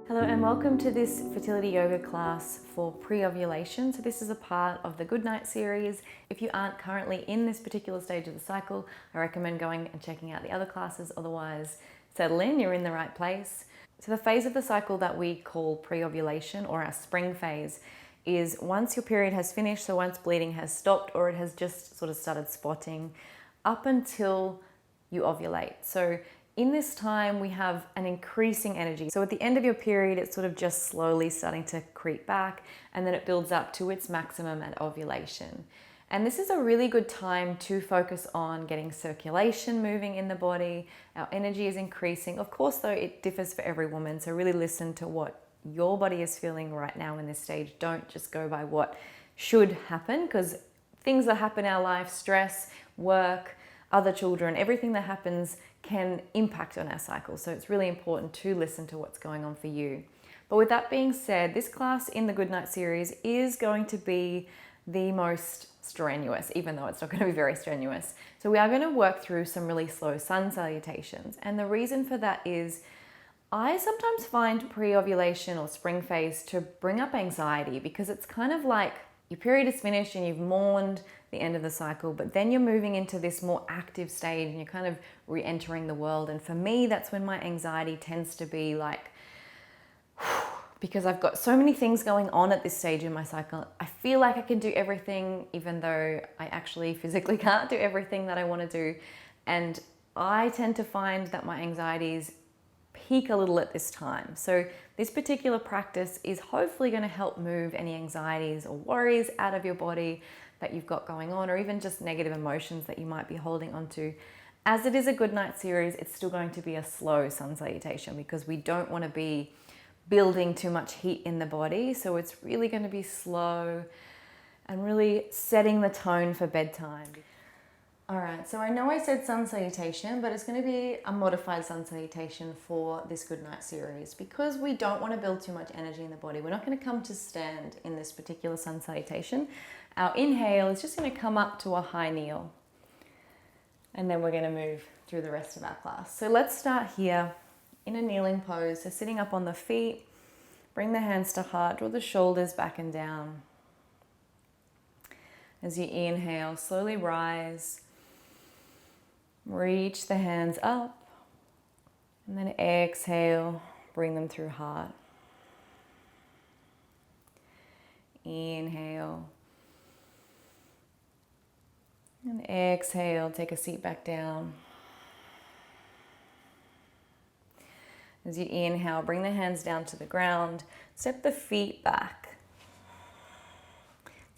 Hello and welcome to this fertility yoga class for pre-ovulation. So this is a part of the Good Night series. If you aren't currently in this particular stage of the cycle, I recommend going and checking out the other classes. Otherwise, settle in, you're in the right place. So the phase of the cycle that we call pre-ovulation, or our spring phase, is once your period has finished, so once bleeding has stopped or it has just sort of started spotting, up until you ovulate. So in this time, we have an increasing energy. So at the end of your period, it's sort of just slowly starting to creep back, and then it builds up to its maximum at ovulation. And this is a really good time to focus on getting circulation moving in the body. Our energy is increasing. Of course, though, it differs for every woman. So really listen to what your body is feeling right now in this stage. Don't just go by what should happen, because things that happen in our life, stress, work, other children, everything that happens can impact on our cycle. So it's really important to listen to what's going on for you. But with that being said, this class in the Good Night series is going to be the most strenuous, even though it's not going to be very strenuous. So we are going to work through some really slow sun salutations. And the reason for that is I sometimes find pre-ovulation or spring phase to bring up anxiety, because it's kind of like your period is finished and you've mourned the end of the cycle, but then you're moving into this more active stage and you're kind of re-entering the world. And for me, that's when my anxiety tends to be like, because I've got so many things going on at this stage in my cycle. I feel like I can do everything, even though I actually physically can't do everything that I want to do. And I tend to find that my anxieties peak a little at this time. So this particular practice is hopefully going to help move any anxieties or worries out of your body that you've got going on, or even just negative emotions that you might be holding onto. As it is a Good Night series, it's still going to be a slow sun salutation, because we don't want to be building too much heat in the body. So it's really going to be slow and really setting the tone for bedtime. All right, so I know I said sun salutation, but it's going to be a modified sun salutation for this Good Night series, because we don't want to build too much energy in the body. We're not going to come to stand in this particular sun salutation. Our inhale is just going to come up to a high kneel, and then we're going to move through the rest of our class. So let's start here in a kneeling pose. So sitting up on the feet, bring the hands to heart, draw the shoulders back and down. As you inhale, slowly rise. Reach the hands up, and then exhale, bring them through heart. Inhale, and exhale, take a seat back down. As you inhale, bring the hands down to the ground, step the feet back.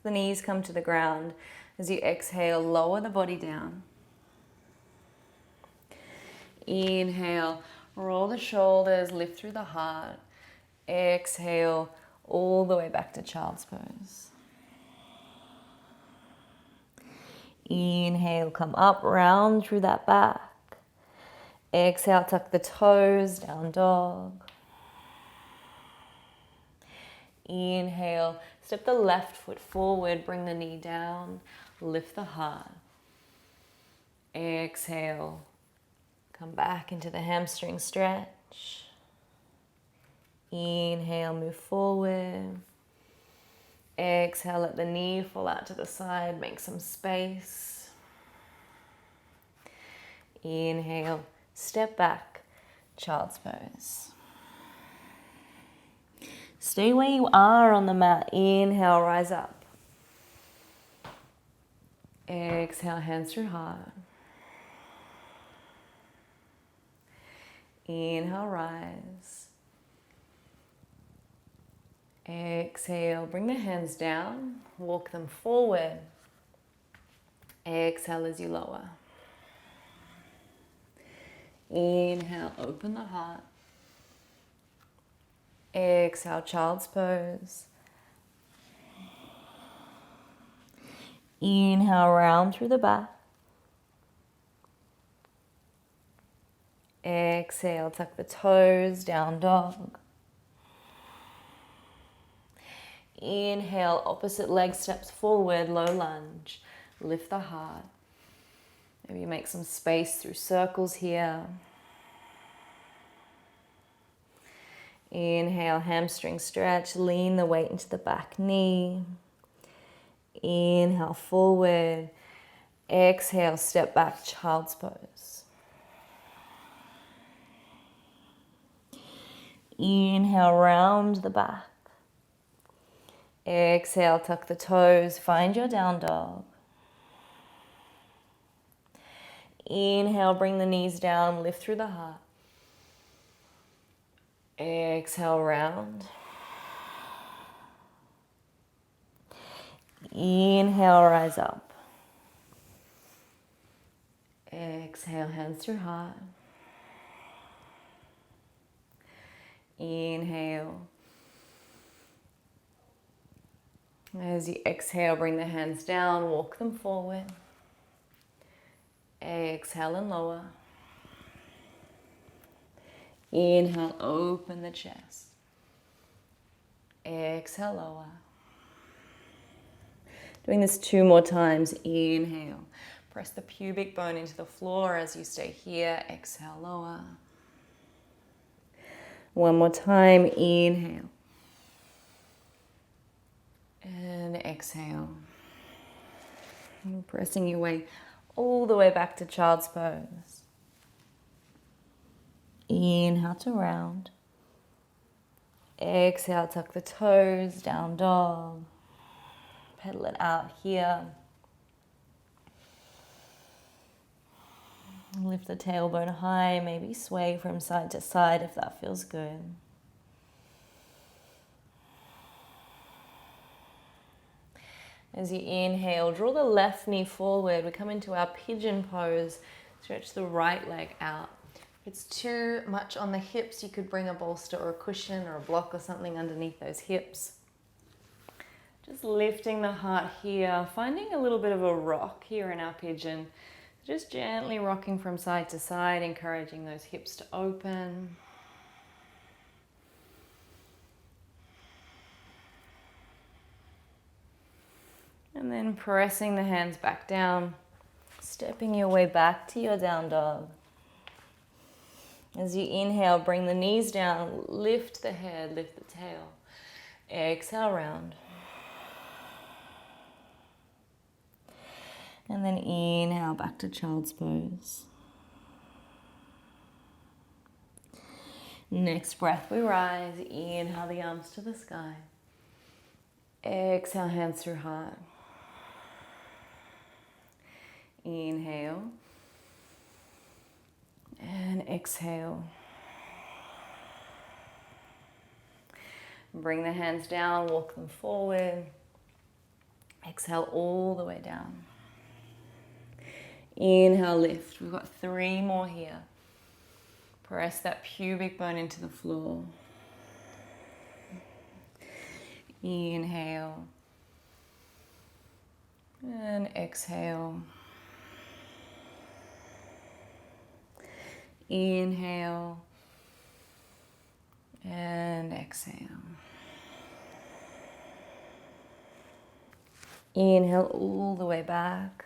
The knees come to the ground. As you exhale, lower the body down. Inhale, roll the shoulders, lift through the heart. Exhale, all the way back to child's pose. Inhale, come up, round through that back. Exhale, tuck the toes, down dog. Inhale, step the left foot forward, bring the knee down, lift the heart. Exhale, come back into the hamstring stretch. Inhale, move forward. Exhale, let the knee fall out to the side, make some space. Inhale, step back, child's pose. Stay where you are on the mat. Inhale, rise up. Exhale, hands through heart. Inhale, rise. Exhale, bring the hands down, walk them forward. Exhale as you lower. Inhale, open the heart. Exhale, child's pose. Inhale, round through the back. Exhale, tuck the toes, down dog. Inhale, opposite leg steps forward, low lunge. Lift the heart. Maybe make some space through circles here. Inhale, hamstring stretch, lean the weight into the back knee. Inhale, forward. Exhale, step back, child's pose. Inhale, round the back. Exhale, tuck the toes, find your down dog. Inhale, bring the knees down, lift through the heart. Exhale, round. Inhale, rise up. Exhale, hands through heart. Inhale. As you exhale, bring the hands down, walk them forward. Exhale and lower. Inhale, open the chest. Exhale, lower. Doing this 2 more times. Inhale. Press the pubic bone into the floor as you stay here. Exhale, lower. 1 more time. Inhale. And exhale. And pressing your way all the way back to child's pose. Inhale to round. Exhale, tuck the toes, down dog. Pedal it out here. Lift the tailbone high, maybe sway from side to side if that feels good. As you inhale, draw the left knee forward. We come into our pigeon pose. Stretch the right leg out. If it's too much on the hips, you could bring a bolster or a cushion or a block or something underneath those hips. Just lifting the heart here, finding a little bit of a rock here in our pigeon. Just gently rocking from side to side, encouraging those hips to open. And then pressing the hands back down, stepping your way back to your down dog. As you inhale, bring the knees down, lift the head, lift the tail. Exhale, round. And then inhale, back to child's pose. Next breath, we rise. Inhale the arms to the sky. Exhale, hands through heart. Inhale. And exhale. Bring the hands down, walk them forward. Exhale all the way down. Inhale, lift. We've got 3 more here. Press that pubic bone into the floor. Inhale. And exhale. Inhale. And exhale. Inhale all the way back.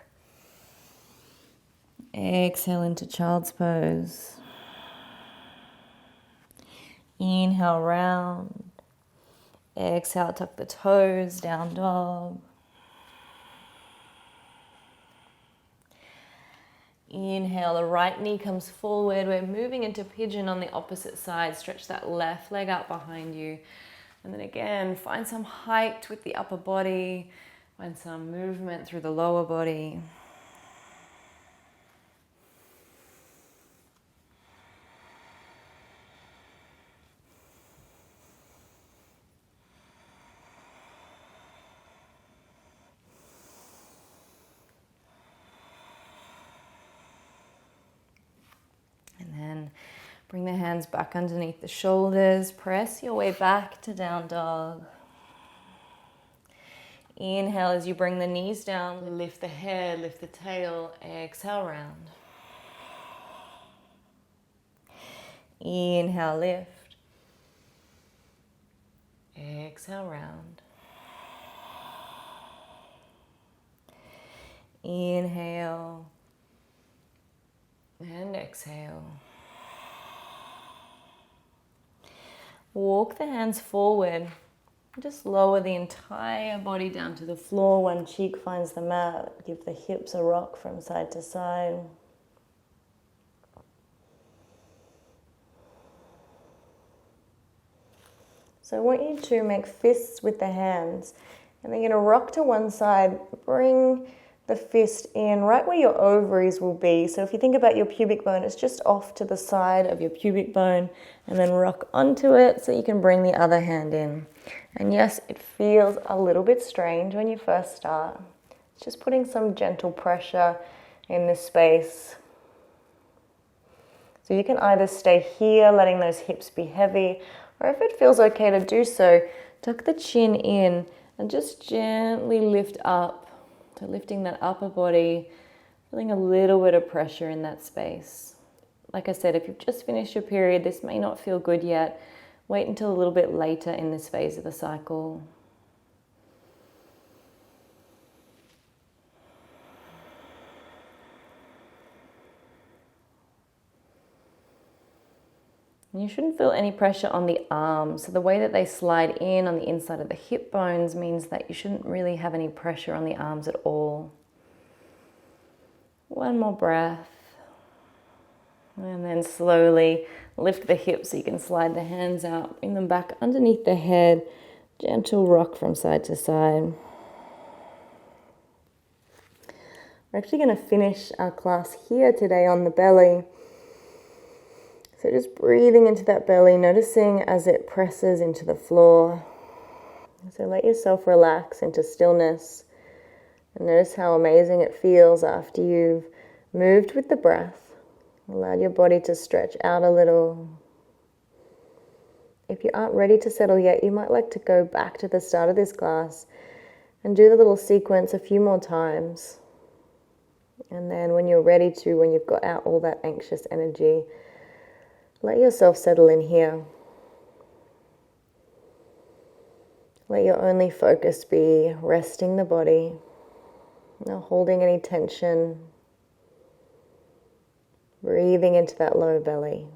Exhale into child's pose. Inhale, round. Exhale, tuck the toes, down dog. Inhale, the right knee comes forward. We're moving into pigeon on the opposite side. Stretch that left leg out behind you. And then again, find some height with the upper body. Find some movement through the lower body. Bring the hands back underneath the shoulders. Press your way back to down dog. Inhale as you bring the knees down. Lift the head, lift the tail. Exhale, round. Inhale, lift. Exhale, round. Inhale. And exhale. Walk the hands forward. Just lower the entire body down to the floor. One cheek finds the mat. Give the hips a rock from side to side. So I want you to make fists with the hands. And then you're going to rock to one side. Bring the fist in right where your ovaries will be. So if you think about your pubic bone, it's just off to the side of your pubic bone. And then rock onto it so you can bring the other hand in. And yes, it feels a little bit strange when you first start. It's just putting some gentle pressure in this space. So you can either stay here, letting those hips be heavy, or if it feels okay to do so, tuck the chin in and just gently lift up. So lifting that upper body, feeling a little bit of pressure in that space. Like I said, if you've just finished your period, this may not feel good yet. Wait until a little bit later in this phase of the cycle. And you shouldn't feel any pressure on the arms. So the way that they slide in on the inside of the hip bones means that you shouldn't really have any pressure on the arms at all. One more breath. And then slowly lift the hips so you can slide the hands out. Bring them back underneath the head. Gentle rock from side to side. We're actually going to finish our class here today on the belly. So just breathing into that belly, noticing as it presses into the floor. So let yourself relax into stillness. And notice how amazing it feels after you've moved with the breath. Allow your body to stretch out a little. If you aren't ready to settle yet, you might like to go back to the start of this class and do the little sequence a few more times. And then when you're ready to, when you've got out all that anxious energy, let yourself settle in here. Let your only focus be resting the body, not holding any tension, breathing into that low belly.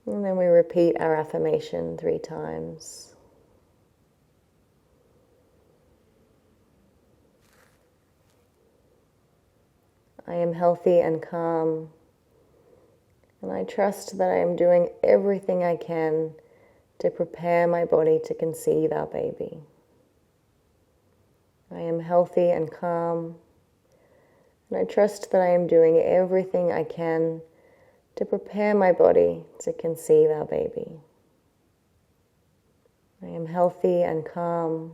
And then we repeat our affirmation 3 times. I am healthy and calm, and I trust that I am doing everything I can to prepare my body to conceive our baby. I am healthy and calm, and I trust that I am doing everything I can to prepare my body to conceive our baby. I am healthy and calm,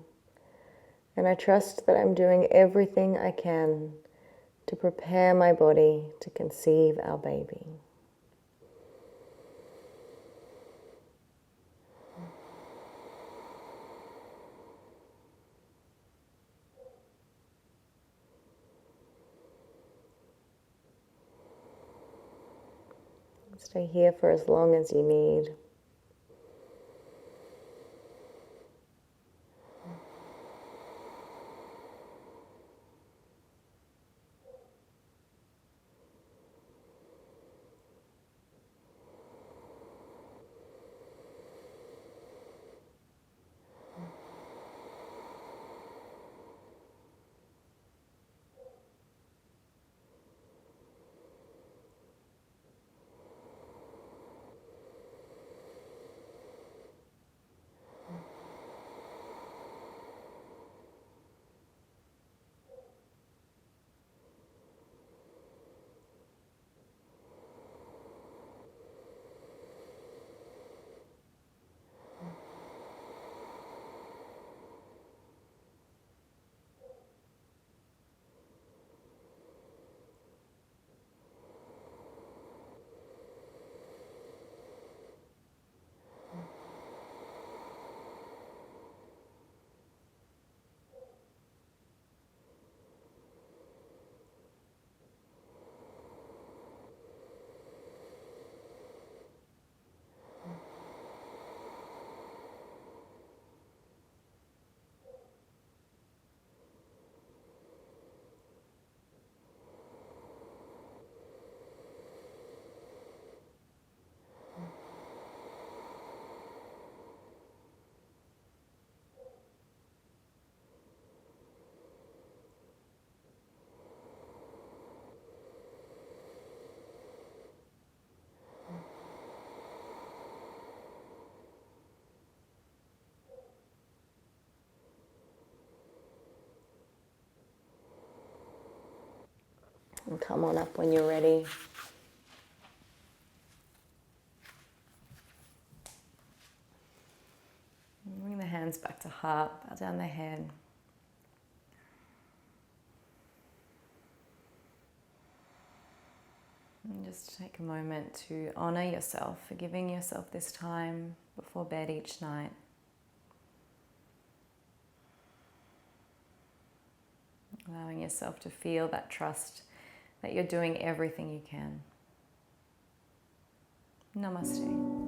and I trust that I'm doing everything I can to prepare my body to conceive our baby. Stay here for as long as you need. And come on up when you're ready. Bring the hands back to heart, bow down the head. And just take a moment to honor yourself for giving yourself this time before bed each night. Allowing yourself to feel that trust that you're doing everything you can. Namaste.